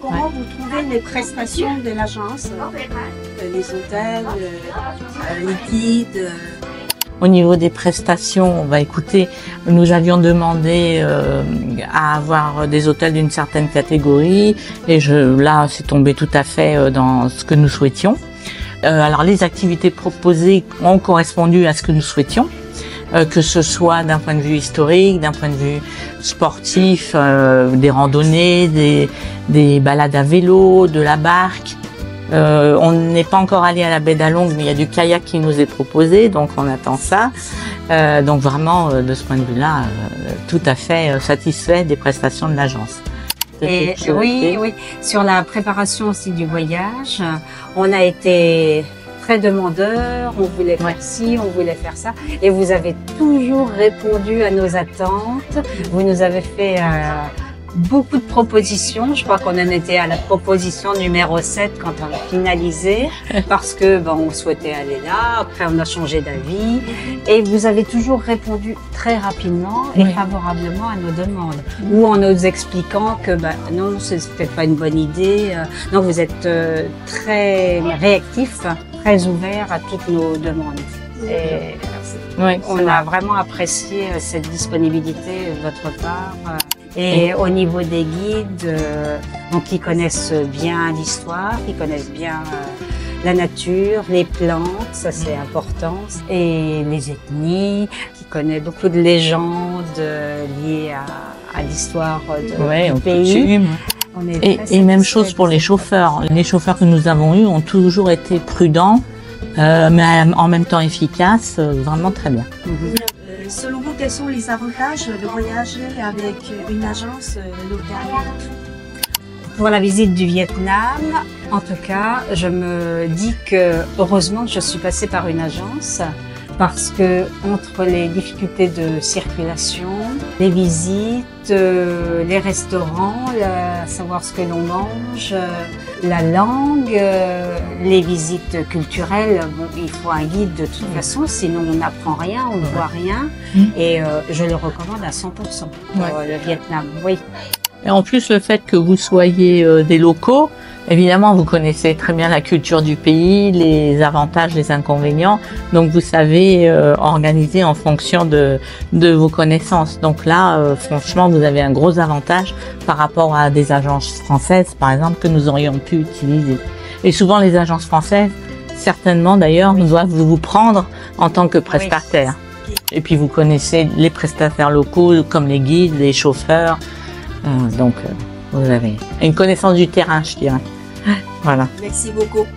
comment vous trouvez les prestations de l'agence, les hôtels, les guides? Au niveau des prestations, bah écoutez, nous avions demandé à avoir des hôtels d'une certaine catégorie et là c'est tombé tout à fait dans ce que nous souhaitions. Alors les activités proposées ont correspondu à ce que nous souhaitions, que ce soit d'un point de vue historique, d'un point de vue sportif, des randonnées, des balades à vélo, de la barque. On n'est pas encore allé à la baie d'Alongue, mais il y a du kayak qui nous est proposé, donc on attend ça. Donc vraiment, de ce point de vue-là, tout à fait satisfait des prestations de l'agence. Et oui, sur la préparation aussi du voyage, on a été très demandeurs, on voulait faire ci, on voulait faire ça, et vous avez toujours répondu à nos attentes. Vous nous avez fait beaucoup de propositions. Je crois qu'on en était à la proposition numéro 7 quand on a finalisé, parce que on souhaitait aller là. Après, on a changé d'avis, et vous avez toujours répondu très rapidement et favorablement à nos demandes, ou en nous expliquant que non, c'est peut-être pas une bonne idée. Donc, vous êtes très réactif, très ouvert à toutes nos demandes. Et on a vraiment apprécié cette disponibilité de votre part. Et au niveau des guides, donc qui connaissent bien l'histoire, qui connaissent bien la nature, les plantes, ça c'est important, et les ethnies, qui connaissent beaucoup de légendes liées à l'histoire du pays. Et même chose pour les chauffeurs. Les chauffeurs que nous avons eus ont toujours été prudents, mais en même temps efficaces, vraiment très bien. Selon vous, quels sont les avantages de voyager avec une agence locale? Pour la visite du Vietnam, en tout cas, je me dis que heureusement que je suis passée par une agence, parce que entre les difficultés de circulation, les visites, les restaurants, savoir ce que l'on mange, la langue, les visites culturelles, il faut un guide de toute façon, sinon on n'apprend rien, on ne voit rien. Et je le recommande à 100% pour le Vietnam. Oui. Et en plus, le fait que vous soyez des locaux, évidemment, vous connaissez très bien la culture du pays, les avantages, les inconvénients. Donc, vous savez organiser en fonction de vos connaissances. Donc là, franchement, vous avez un gros avantage par rapport à des agences françaises, par exemple, que nous aurions pu utiliser. Et souvent, les agences françaises, certainement d'ailleurs, doivent vous prendre en tant que prestataire. Et puis, vous connaissez les prestataires locaux, comme les guides, les chauffeurs. Donc, vous avez une connaissance du terrain, je dirais. Voilà. Merci beaucoup.